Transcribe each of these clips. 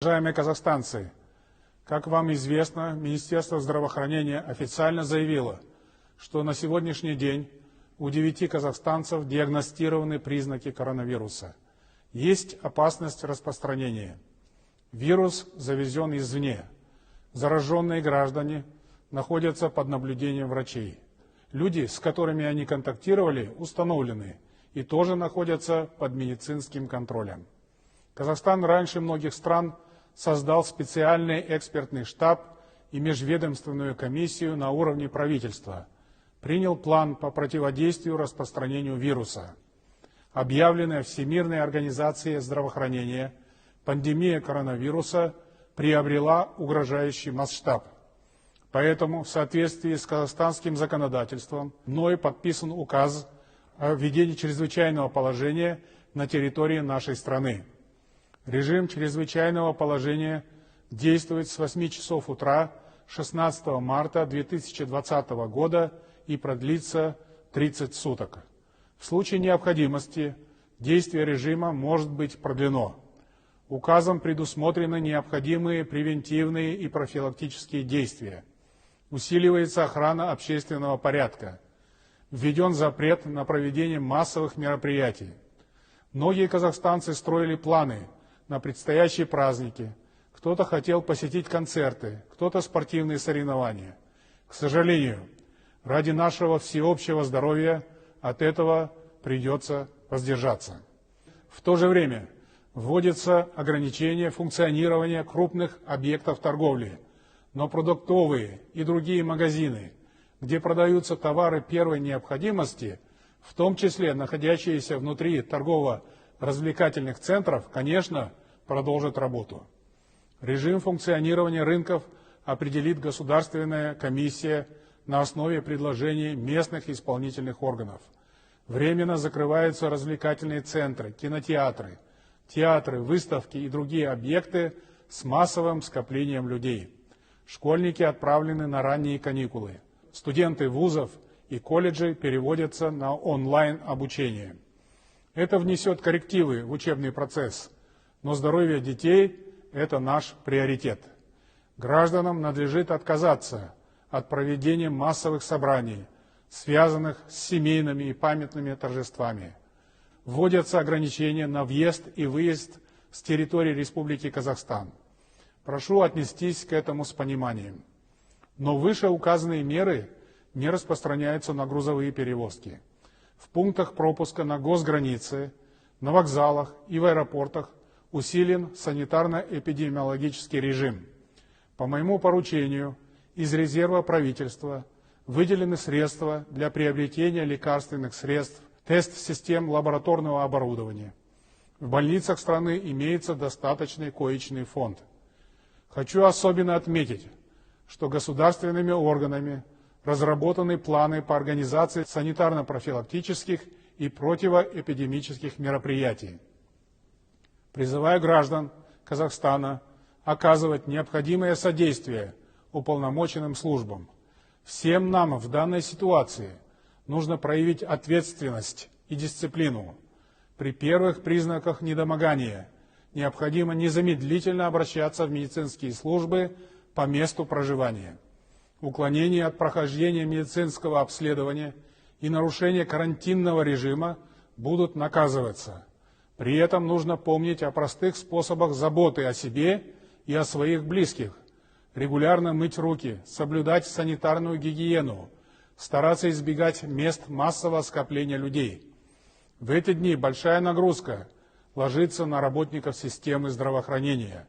Уважаемые казахстанцы, как вам известно, Министерство здравоохранения официально заявило, что на сегодняшний день у 9 казахстанцев диагностированы признаки коронавируса. Есть опасность распространения. Вирус завезен извне. Зараженные граждане находятся под наблюдением врачей. Люди, с которыми они контактировали, установлены и тоже находятся под медицинским контролем. Казахстан раньше многих стран создал специальный экспертный штаб и межведомственную комиссию на уровне правительства, принял план по противодействию распространению вируса. Объявленная Всемирной организацией здравоохранения пандемия коронавируса приобрела угрожающий масштаб. Поэтому в соответствии с казахстанским законодательством мной подписан указ о введении чрезвычайного положения на территории нашей страны. Режим чрезвычайного положения действует с 8 часов утра 16 марта 2020 года и продлится 30 суток. В случае необходимости действие режима может быть продлено. Указом предусмотрены необходимые превентивные и профилактические действия. Усиливается охрана общественного порядка. Введен запрет на проведение массовых мероприятий. Многие казахстанцы строили планы на предстоящие праздники. Кто-то хотел посетить концерты, кто-то спортивные соревнования. К сожалению, ради нашего всеобщего здоровья от этого придется воздержаться. В то же время вводится ограничение функционирования крупных объектов торговли, но продуктовые и другие магазины, где продаются товары первой необходимости, в том числе находящиеся внутри торгово-развлекательных центров, конечно, продолжат работу. Режим функционирования рынков определит Государственная комиссия на основе предложений местных исполнительных органов. Временно закрываются развлекательные центры, кинотеатры, театры, выставки и другие объекты с массовым скоплением людей. Школьники отправлены на ранние каникулы. Студенты вузов и колледжей переводятся на онлайн-обучение. Это внесет коррективы в учебный процесс, но здоровье детей – это наш приоритет. Гражданам надлежит отказаться от проведения массовых собраний, связанных с семейными и памятными торжествами. Вводятся ограничения на въезд и выезд с территории Республики Казахстан. Прошу отнестись к этому с пониманием. Но вышеуказанные меры не распространяются на грузовые перевозки. В пунктах пропуска на госгранице, на вокзалах и в аэропортах усилен санитарно-эпидемиологический режим. По моему поручению из резерва правительства выделены средства для приобретения лекарственных средств, тест-систем лабораторного оборудования. В больницах страны имеется достаточный коечный фонд. Хочу особенно отметить, что государственными органами разработаны планы по организации санитарно-профилактических и противоэпидемических мероприятий. Призываю граждан Казахстана оказывать необходимое содействие уполномоченным службам. Всем нам в данной ситуации нужно проявить ответственность и дисциплину. При первых признаках недомогания необходимо незамедлительно обращаться в медицинские службы по месту проживания. Уклонение от прохождения медицинского обследования и нарушение карантинного режима будут наказываться. При этом нужно помнить о простых способах заботы о себе и о своих близких. Регулярно мыть руки, соблюдать санитарную гигиену, стараться избегать мест массового скопления людей. В эти дни большая нагрузка ложится на работников системы здравоохранения.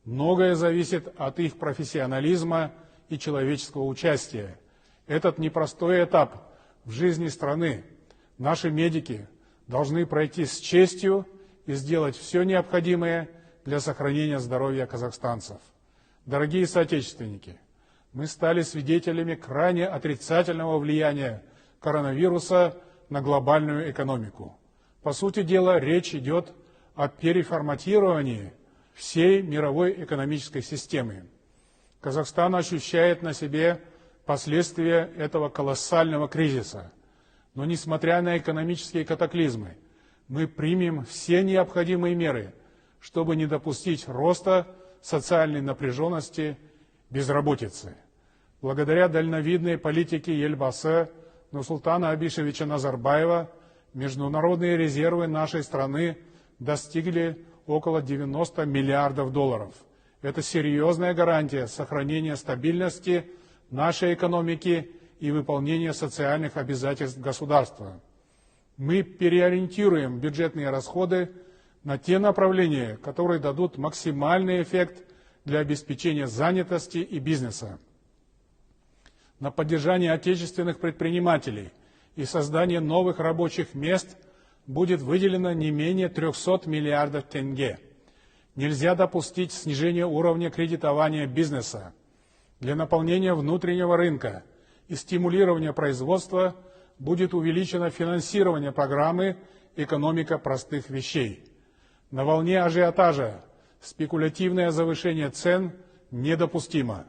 Многое зависит от их профессионализма и человеческого участия. Этот непростой этап в жизни страны наши медики должны пройти с честью и сделать все необходимое для сохранения здоровья казахстанцев. Дорогие соотечественники, мы стали свидетелями крайне отрицательного влияния коронавируса на глобальную экономику. По сути дела, речь идет о переформатировании всей мировой экономической системы. Казахстан ощущает на себе последствия этого колоссального кризиса. Но несмотря на экономические катаклизмы, мы примем все необходимые меры, чтобы не допустить роста социальной напряженности, безработицы. Благодаря дальновидной политике Елбасы Нурсултана Абишевича Назарбаева международные резервы нашей страны достигли около 90 миллиардов долларов. Это серьезная гарантия сохранения стабильности нашей экономики и выполнения социальных обязательств государства. Мы переориентируем бюджетные расходы на те направления, которые дадут максимальный эффект для обеспечения занятости и бизнеса. На поддержание отечественных предпринимателей и создание новых рабочих мест будет выделено не менее 300 миллиардов тенге. Нельзя допустить снижения уровня кредитования бизнеса. Для наполнения внутреннего рынка и стимулирования производства будет увеличено финансирование программы «Экономика простых вещей». На волне ажиотажа спекулятивное завышение цен недопустимо.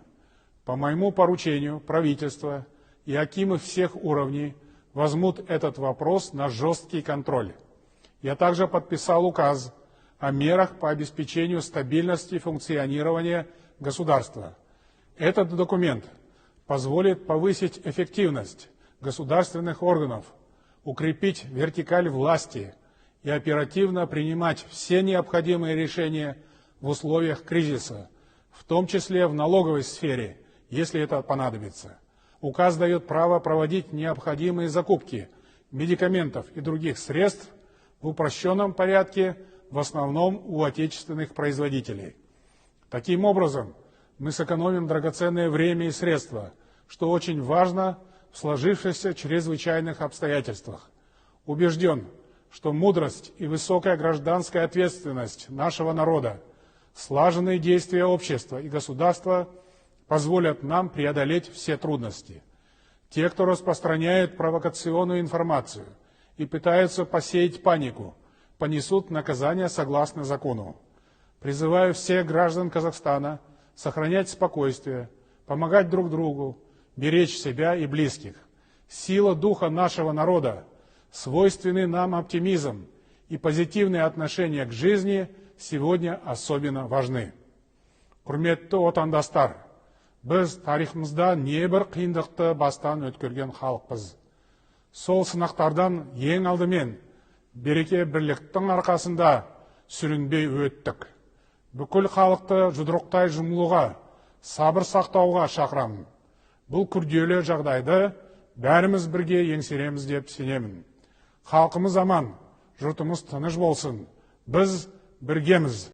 По моему поручению правительство и акимы всех уровней возьмут этот вопрос на жесткий контроль. Я также подписал указ о мерах по обеспечению стабильности функционирования государства. Этот документ позволит повысить эффективность государственных органов, укрепить вертикаль власти и оперативно принимать все необходимые решения в условиях кризиса, в том числе в налоговой сфере, если это понадобится. Указ дает право проводить необходимые закупки медикаментов и других средств в упрощенном порядке, в основном у отечественных производителей. Таким образом, мы сэкономим драгоценное время и средства, что очень важно в сложившихся чрезвычайных обстоятельствах. Убежден, что мудрость и высокая гражданская ответственность нашего народа, слаженные действия общества и государства позволят нам преодолеть все трудности. Те, кто распространяет провокационную информацию и пытаются посеять панику, понесут наказание согласно закону. Призываю всех граждан Казахстана сохранять спокойствие, помогать друг другу, беречь себя и близких. Сила духа нашего народа, свойственный нам оптимизм и позитивное отношение к жизни сегодня особенно важны. Құрметті отандастар, біз тарихымызда небір қиындықты бастан өткерген халықпыз. Сол сынақтардан ең алдымен береке бірліктің арқасында сүрінбей өттік. Бүкіл халықты жұдырықтай жұмылуға, сабыр сақтауға шақырамын. Бұл күрделі жағдайды бәріміз бірге еңсереміз деп сенемін. Халқымыз аман, жұртымыз тыныш болсын. Біз біргеміз.